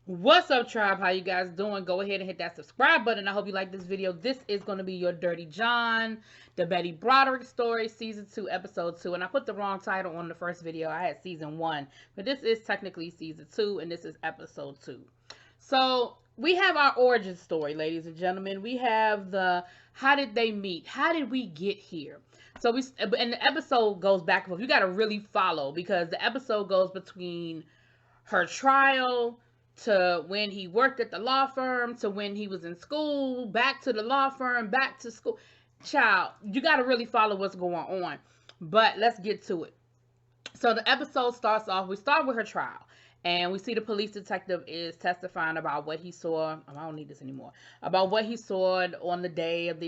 What's up, tribe? How you guys doing? Go ahead and hit that subscribe button. I hope you like this video. This is going to be your Dirty John, the Betty Broderick story, season 2, episode 2. And I put the wrong title on the first video. I had season 1, but this is technically season 2, and this is episode 2. So we have our origin story, ladies and gentlemen. We have the how did they meet? How did we get here? So and the episode goes back and forth. You got to really follow because the episode goes between her trial to when he worked at the law firm to when he was in school, back to the law firm, back to school. Child, you got to really follow what's going on. But let's get to it. So the episode starts off, we start with her trial. And we see the police detective is testifying about what he saw. Oh, I don't need this anymore. About what he saw on the day of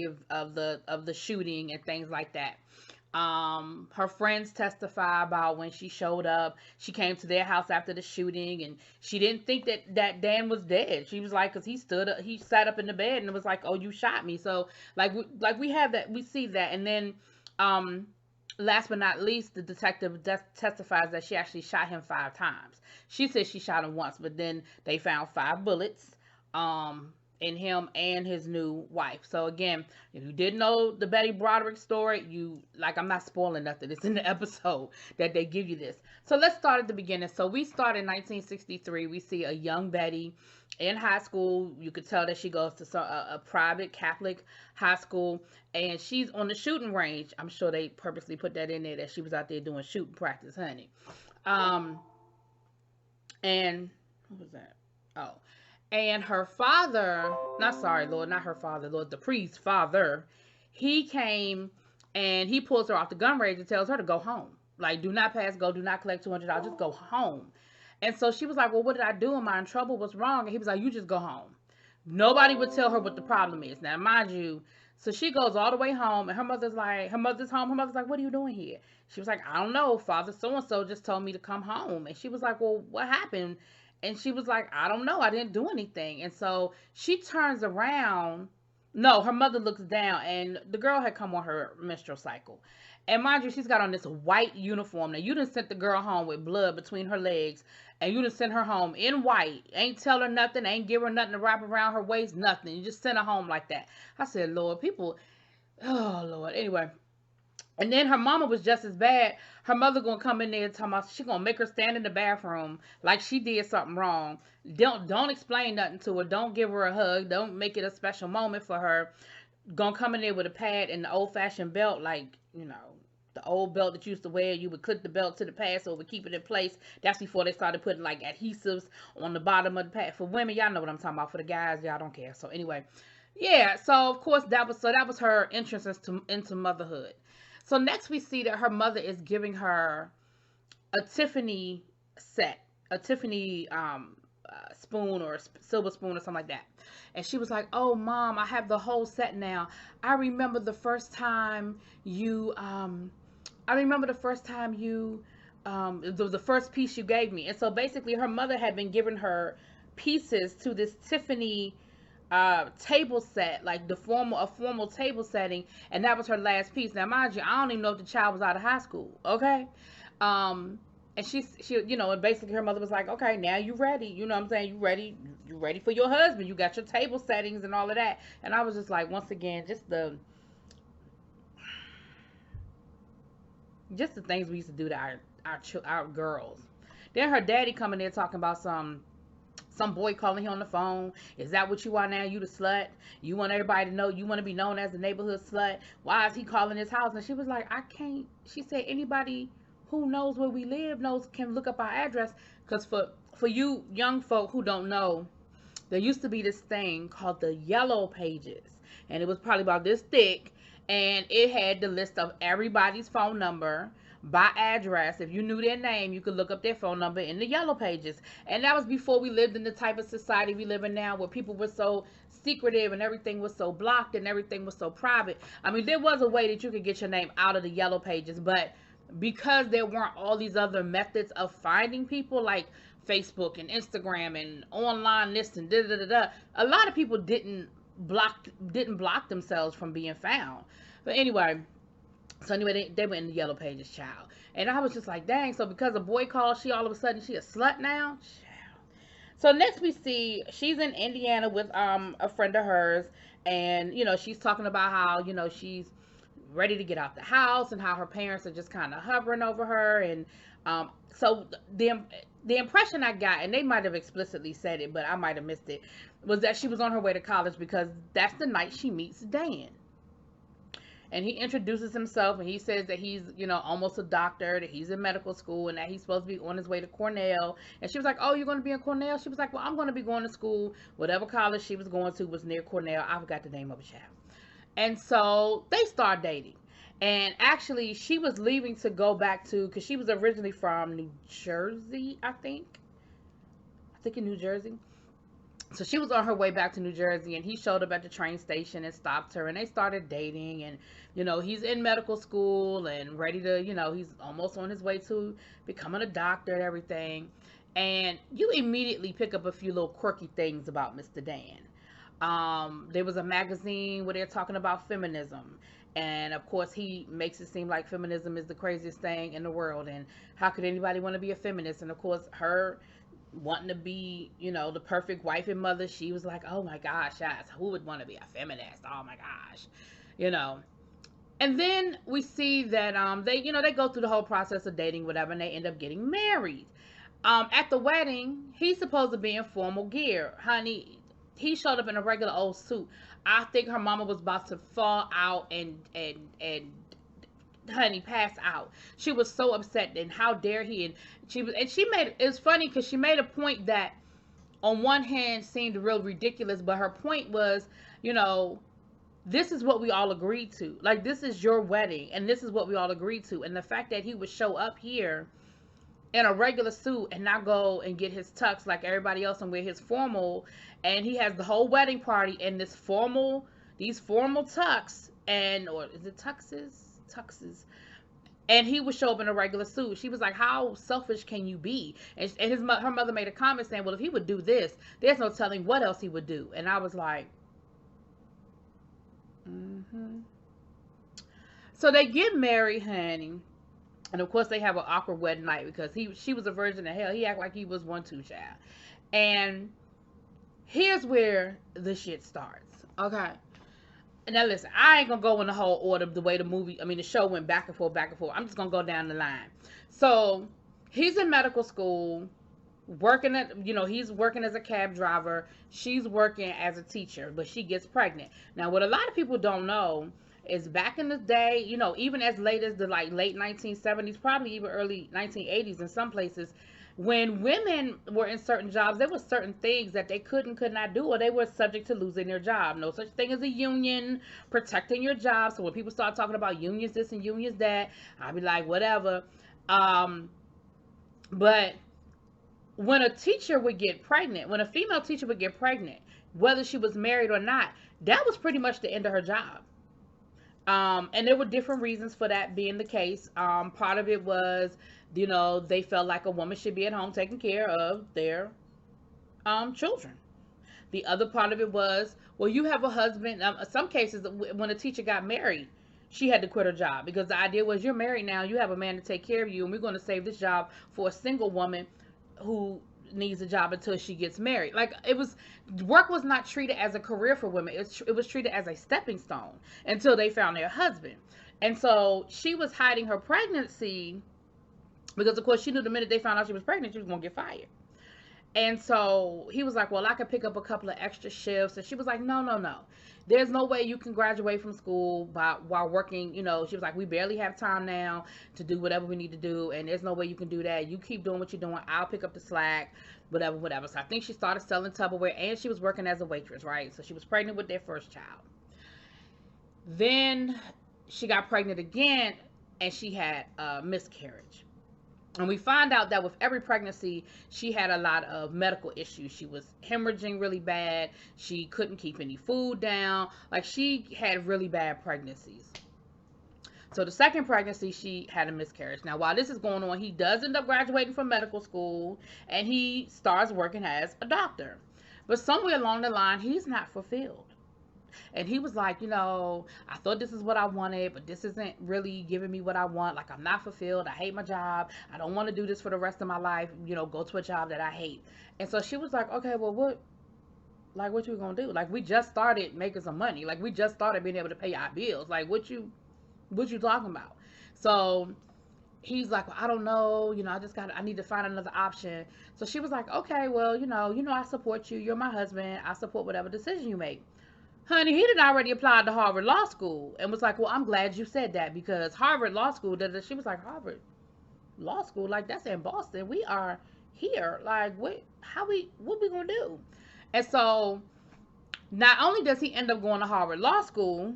the shooting and things like that. Her friends testify about when she showed up. She came to their house after the shooting, and she didn't think that Dan was dead. She was like, because he sat up in the bed and it was like, oh, you shot me. So we have that, we see that, and then last but not least, the detective testifies that she actually shot him 5 times. She says she shot him once, but then they found 5 bullets in him and his new wife. So again, if you didn't know the Betty Broderick story, I'm not spoiling nothing. It's in the episode that they give you this. So let's start at the beginning. So we start in 1963. We see a young Betty in high school. You could tell that she goes to a private Catholic high school, and she's on the shooting range. I'm sure they purposely put that in there that she was out there doing shooting practice, honey. And what was that? Oh, and her father, not her father, Lord, the priest's father, he came and he pulls her off the gun range and tells her to go home. Like, do not pass go, do not collect $200, just go home. And so she was like, well, what did I do? Am I in trouble? What's wrong? And he was like, you just go home. Nobody would tell her what the problem is. Now, mind you, so she goes all the way home, and her mother's home. Her mother's like, what are you doing here? She was like, I don't know. Father so-and-so just told me to come home. And she was like, well, what happened? And she was like, I don't know. I didn't do anything. And so she turns around. No, her mother looks down, and the girl had come on her menstrual cycle. And mind you, she's got on this white uniform. Now, you done sent the girl home with blood between her legs, and you done sent her home in white. Ain't tell her nothing, ain't give her nothing to wrap around her waist, nothing. You just sent her home like that. I said, Lord, people, oh, Lord. Anyway, and then her mama was just as bad. Her mother gonna come in there and tell me she gonna make her stand in the bathroom like she did something wrong. Don't explain nothing to her. Don't give her a hug. Don't make it a special moment for her. Gonna come in there with a pad and the old fashioned belt, like, the old belt that you used to wear. You would clip the belt to the pad so it would keep it in place. That's before they started putting like adhesives on the bottom of the pad. For women, y'all know what I'm talking about. For the guys, y'all don't care. So anyway, yeah. So of course that was her entrance into motherhood. So next we see that her mother is giving her a Tiffany set, a Tiffany spoon or silver spoon or something like that. And she was like, oh, Mom, I have the whole set now. I remember the first time you, the first piece you gave me. And so basically her mother had been giving her pieces to this Tiffany table set, like a formal table setting, and that was her last piece. Now mind you, I don't even know if the child was out of high school, okay? And she and basically her mother was like, okay, now you ready, you know what I'm saying, you ready for your husband, you got your table settings and all of that. And I was just like, once again, just the things we used to do to our girls. Then her daddy coming there talking about some boy calling him on the phone. Is that what you are now? You the slut? You want everybody to know? You want to be known as the neighborhood slut? Why is he calling his house? And she was like, I can't. She said, anybody who knows where we live can look up our address. Because for you young folk who don't know, there used to be this thing called the Yellow Pages. And it was probably about this thick. And it had the list of everybody's phone number by address. If you knew their name, you could look up their phone number in the Yellow Pages. And that was before we lived in the type of society we live in now, where people were so secretive and everything was so blocked and everything was so private. I mean, there was a way that you could get your name out of the Yellow Pages, but because there weren't all these other methods of finding people like Facebook and Instagram and online this and da da da da, a lot of people didn't block themselves from being found. But anyway, so anyway, they went in the Yellow Pages, child. And I was just like, dang, so because a boy called, she all of a sudden she a slut now? Child. So next we see she's in Indiana with a friend of hers, and she's talking about how she's ready to get out the house and how her parents are just kind of hovering over her. And so the impression I got, and they might have explicitly said it, but I might have missed it, was that she was on her way to college because that's the night she meets Dan. And he introduces himself, and he says that he's, almost a doctor, that he's in medical school, and that he's supposed to be on his way to Cornell. And she was like, oh, you're going to be in Cornell? She was like, well, I'm going to be going to school. Whatever college she was going to was near Cornell. I forgot the name of it, child. And so they start dating. And actually, she was leaving to go back to, because she was originally from New Jersey, I think in New Jersey. So she was on her way back to New Jersey, and he showed up at the train station and stopped her, and they started dating. And he's in medical school and ready to, he's almost on his way to becoming a doctor and everything. And you immediately pick up a few little quirky things about Mr. Dan. There was a magazine where they're talking about feminism, and of course he makes it seem like feminism is the craziest thing in the world, and how could anybody want to be a feminist? And of course, her wanting to be, the perfect wife and mother, she was like, oh my gosh, yes, who would want to be a feminist? Oh my gosh, And then we see that they go through the whole process of dating, whatever, and they end up getting married. At the wedding, he's supposed to be in formal gear. Honey, he showed up in a regular old suit. I think her mama was about to fall out and honey, pass out. She was so upset, and how dare he? And it's funny because she made a point that on one hand seemed real ridiculous, but her point was, this is what we all agreed to. Like, this is your wedding, and this is what we all agreed to. And the fact that he would show up here in a regular suit and not go and get his tux like everybody else and wear his formal, and he has the whole wedding party in these formal tux, or is it tuxes? And he would show up in a regular suit. She was like, how selfish can you be? And her mother made a comment saying, well, if he would do this, there's no telling what else he would do. And I was like, So they get married, honey. And of course they have an awkward wedding night because she was a virgin to hell. He acted like he was one too, child. And here's where the shit starts. Okay. Now listen, I ain't gonna go in the whole order the way the show went back and forth. I'm just gonna go down the line. So he's in medical school, working he's working as a cab driver. She's working as a teacher, but she gets pregnant. Now, what a lot of people don't know is back in the day, even as late as the late 1970s, probably even early 1980s in some places, when women were in certain jobs, there were certain things that they could not do, or they were subject to losing their job. No such thing as a union protecting your job. So when people start talking about unions this and unions that, I'll be like, whatever. But when a teacher would get pregnant, when a female teacher would get pregnant, whether she was married or not, that was pretty much the end of her job. And there were different reasons for that being the case. Part of it was, they felt like a woman should be at home taking care of their children. The other part of it was, well, you have a husband. Some cases, when a teacher got married, she had to quit her job because the idea was, you're married now, you have a man to take care of you, and we're going to save this job for a single woman who needs a job until she gets married. Like, work was not treated as a career for women. It was treated as a stepping stone until they found their husband. And so she was hiding her pregnancy because, of course, she knew the minute they found out she was pregnant, she was going to get fired. And so he was like, well, I could pick up a couple of extra shifts. And she was like, no. There's no way you can graduate from school while working. She was like, we barely have time now to do whatever we need to do. And there's no way you can do that. You keep doing what you're doing. I'll pick up the slack, whatever. So I think she started selling Tupperware, and she was working as a waitress, right? So she was pregnant with their first child. Then she got pregnant again, and she had a miscarriage. And we find out that with every pregnancy, she had a lot of medical issues. She was hemorrhaging really bad. She couldn't keep any food down. Like, she had really bad pregnancies. So the second pregnancy, she had a miscarriage. Now, while this is going on, he does end up graduating from medical school, and he starts working as a doctor. But somewhere along the line, he's not fulfilled. And he was like, I thought this is what I wanted, but this isn't really giving me what I want. Like, I'm not fulfilled. I hate my job. I don't want to do this for the rest of my life, go to a job that I hate. And so she was like, okay, well, what you gonna do? Like, we just started making some money. Like, we just started being able to pay our bills. Like, what you talking about? So he's like, well, I don't know, I need to find another option. So she was like, okay, well, I support you. You're my husband. I support whatever decision you make. Honey, he had already applied to Harvard Law School and was like, well, I'm glad you said that, because Harvard Law School, she was like, Harvard Law School, like, that's in Boston. We are here. Like, what we gonna do? And so not only does he end up going to Harvard Law School,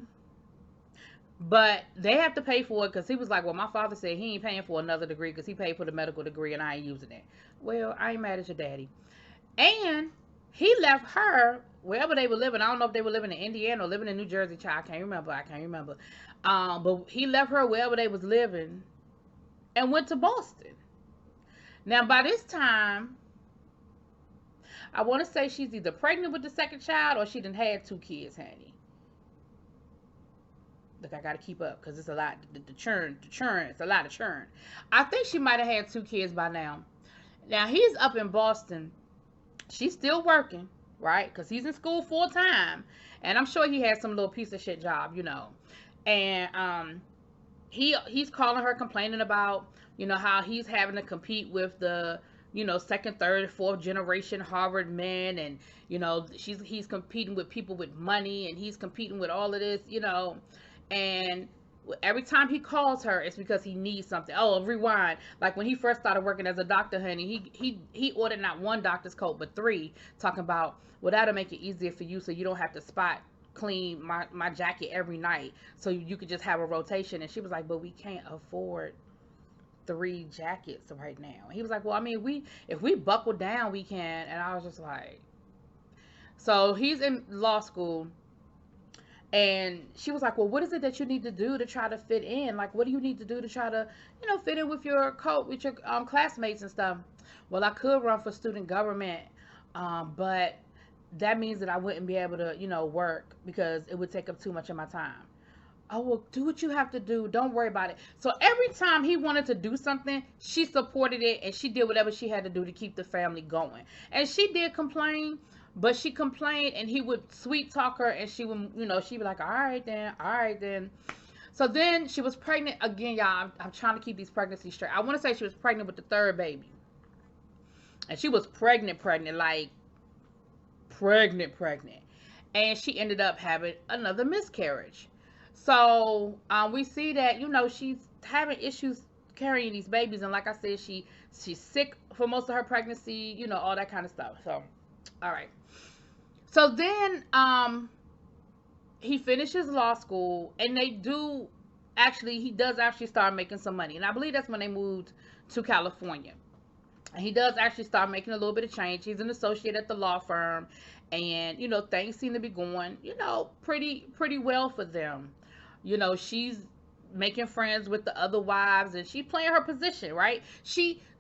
but they have to pay for it, because he was like, well, my father said he ain't paying for another degree because he paid for the medical degree and I ain't using it. Well, I ain't mad at your daddy. And he left her wherever they were living. I don't know if they were living in Indiana or living in New Jersey. Child, I can't remember. But he left her wherever they was living and went to Boston. Now, by this time, I want to say she's either pregnant with the second child or she done had 2 kids, honey. Look, I got to keep up because it's a lot. The churn, it's a lot of churn. I think she might have had 2 kids by now. Now, he's up in Boston. She's still working, right? Because he's in school full time. And I'm sure he has some little piece of shit job, And he's calling her, complaining about, how he's having to compete with the, second, third, fourth generation Harvard men. And, he's competing with people with money. And he's competing with all of this, And every time he calls her, it's because he needs something. Oh, rewind. Like when he first started working as a doctor, honey, he ordered not 1 doctor's coat, but 3, talking about, well, that'll make it easier for you so you don't have to spot clean my jacket every night. So you could just have a rotation. And she was like, but we can't afford 3 jackets right now. And he was like, well, I mean, if we buckle down, we can. And I was just like, so he's in law school. And she was like, well, what is it that you need to do to try to fit in? Like, what do you need to do to try to, fit in with your classmates and stuff? Well, I could run for student government, but that means that I wouldn't be able to, work because it would take up too much of my time. Oh, well, do what you have to do. Don't worry about it. So every time he wanted to do something, she supported it and she did whatever she had to do to keep the family going. And she did complain. But she complained and he would sweet talk her and she would, she'd be like, all right then. So then she was pregnant again, y'all. I'm trying to keep these pregnancies straight. I want to say she was pregnant with the 3rd baby. And she was pregnant, like pregnant. And she ended up having another miscarriage. So we see that, she's having issues carrying these babies. And like I said, she's sick for most of her pregnancy, all that kind of stuff. So, all right. So then he finishes law school and he does actually start making some money. And I believe that's when they moved to California. And he does actually start making a little bit of change. He's an associate at the law firm. And, things seem to be going, pretty well for them. She's making friends with the other wives and she's playing her position, right?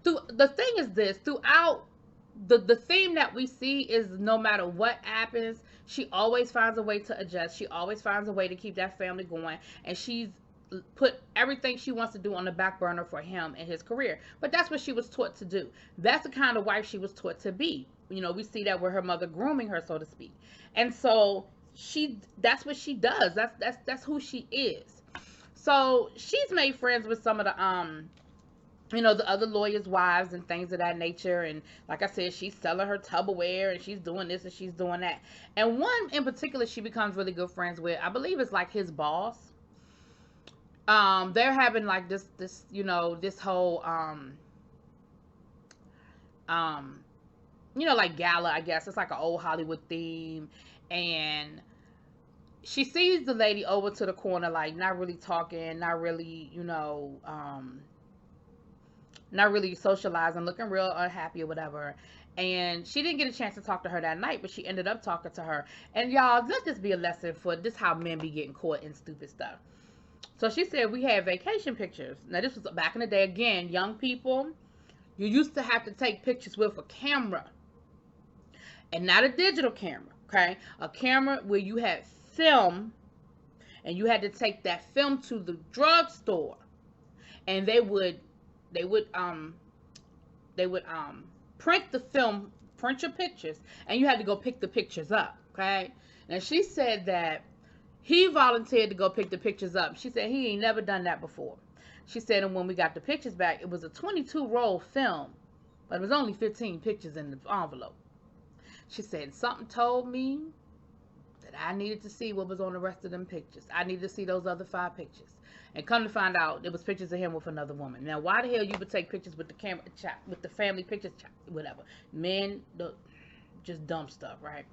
The thing is this, throughout the theme that we see is no matter what happens, she always finds a way to adjust. She always finds a way to keep that family going. And she's put everything she wants to do on the back burner for him and his career. But that's what she was taught to do. That's the kind of wife she was taught to be. We see that with her mother grooming her, so to speak. And so that's what she does. That's who she is. So she's made friends with some of the the other lawyers' wives and things of that nature. And like I said, she's selling her Tupperware and she's doing this and she's doing that. And one in particular she becomes really good friends with, I believe it's like his boss. They're having like this whole like gala, I guess. It's like an old Hollywood theme. And she sees the lady over to the corner, like not really talking, not really, not really socializing, looking real unhappy or whatever. And she didn't get a chance to talk to her that night, but she ended up talking to her. And y'all, let this be a lesson for this, how men be getting caught in stupid stuff. So she said, we had vacation pictures. Now this was back in the day. Again, young people, you used to have to take pictures with a camera. And not a digital camera, okay? A camera where you had film, and you had to take that film to the drugstore, and they would print the film, print your pictures, and you had to go pick the pictures up. Okay. And she said that he volunteered to go pick the pictures up. She said he ain't never done that before. She said, and when we got the pictures back, it was a 22-roll film, but it was only 15 pictures in the envelope. She said, something told me that I needed to see what was on the rest of them pictures. I needed to see those other 5 pictures. And come to find out, it was pictures of him with another woman. Now, why the hell you would take pictures with the camera, with the family pictures, whatever. Men, just dumb stuff, right?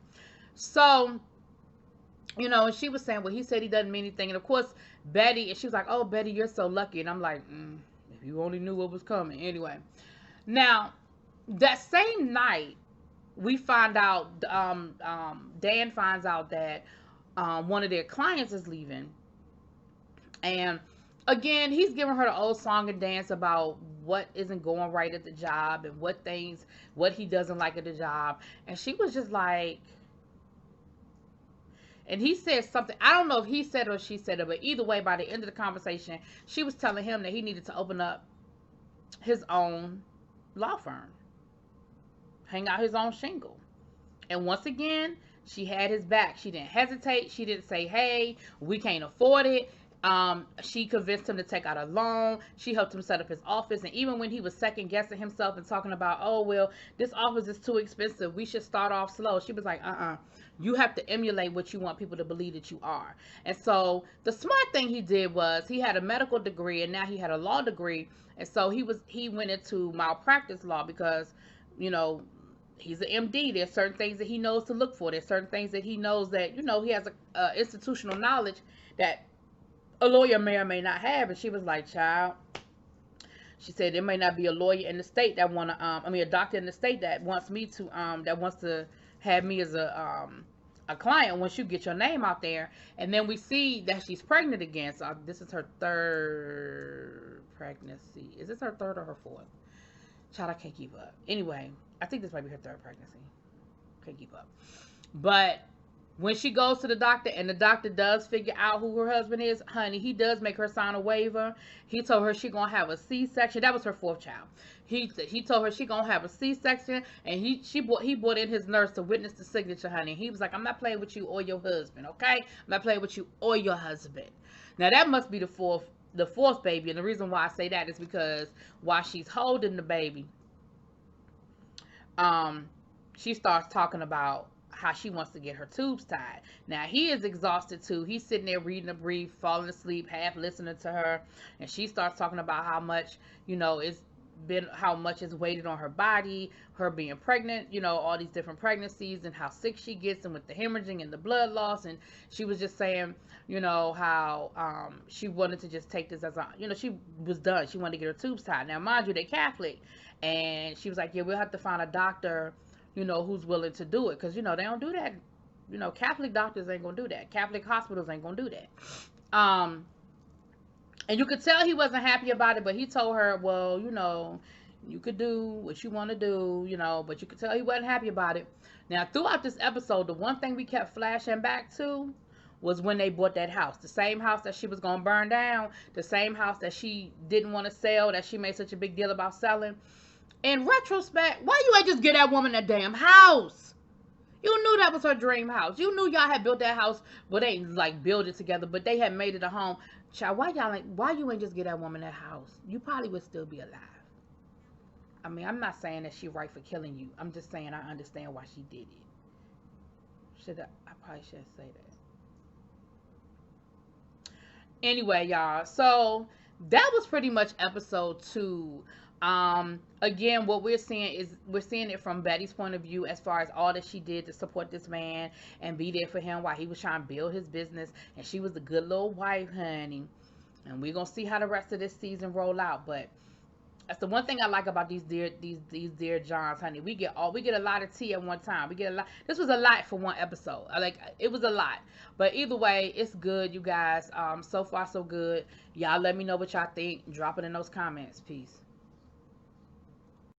So, you know, and she was saying, well, he said he doesn't mean anything. And of course, Betty, and she was like, oh, Betty, you're so lucky. And I'm like, if you only knew what was coming. Anyway, now, that same night, we find out, Dan finds out that one of their clients is leaving. And again, he's giving her the old song and dance about what isn't going right at the job and what he doesn't like at the job. And she was just like, and he said something, I don't know if he said it or she said it, but either way, by the end of the conversation, she was telling him that he needed to open up his own law firm, hang out his own shingle. And once again, she had his back. She didn't hesitate. She didn't say, hey, we can't afford it. She convinced him to take out a loan. She helped him set up his office. And even when he was second guessing himself and talking about, oh, well, this office is too expensive, we should start off slow, she was like, you have to emulate what you want people to believe that you are. And so the smart thing he did was he had a medical degree, and now he had a law degree. And so he went into malpractice law because, you know, he's an MD. There's certain things that he knows to look for. There's certain things that he knows that, you know, he has a institutional knowledge that a lawyer may or may not have. And she was like, child, she said, there may not be a lawyer in the state that a doctor in the state that wants me to, that wants to have me as a client once you get your name out there. And then we see that she's pregnant again. So this is her 3rd pregnancy. Is this her 3rd or her 4th? Child, I can't keep up. Anyway, I think this might be her 3rd pregnancy. Can't keep up. But when she goes to the doctor and the doctor does figure out who her husband is, honey, he does make her sign a waiver. He told her she gonna have a C-section. That was her 4th child. He told her she gonna have a C-section, and he brought in his nurse to witness the signature, honey. He was like, I'm not playing with you or your husband, okay? I'm not playing with you or your husband. Now that must be the fourth baby, and the reason why I say that is because while she's holding the baby, she starts talking about how she wants to get her tubes tied. Now he is exhausted too. He's sitting there reading a brief, falling asleep, half listening to her, and she starts talking about how much, you know, how much is weighted on her body, her being pregnant, you know, all these different pregnancies, and how sick she gets, and with the hemorrhaging and the blood loss. And she was just saying, you know, how she wanted to just take this as a, you know, she was done. She wanted to get her tubes tied. Now, mind you, they're Catholic, and she was like, yeah, we'll have to find a doctor, you know, who's willing to do it, because, you know, they don't do that. You know, Catholic doctors ain't gonna do that. Catholic hospitals ain't gonna do that. And you could tell he wasn't happy about it, but he told her, well, you know, you could do what you want to do, you know, but you could tell he wasn't happy about it. Now, throughout this episode, the one thing we kept flashing back to was when they bought that house. The same house that she was going to burn down, the same house that she didn't want to sell, that she made such a big deal about selling. In retrospect, why you ain't just get that woman that damn house? You knew that was her dream house. You knew y'all had built that house, but they ain't like build it together, but they had made it a home. Child, why you ain't just get that woman that house? You probably would still be alive. I mean, I'm not saying that she right for killing you. I'm just saying I understand why she did it. I probably shouldn't say that. Anyway, y'all, so that was pretty much episode 2. Again, what we're seeing is we're seeing it from Betty's point of view, as far as all that she did to support this man and be there for him while he was trying to build his business, and she was a good little wife, honey. And we're gonna see how the rest of this season roll out. But that's the one thing I like about these dear Johns, honey. We get a lot of tea at one time. We get a lot. This was a lot for one episode. It was a lot. But either way, it's good, you guys. So far so good. Y'all let me know what y'all think. Drop it in those comments. Peace.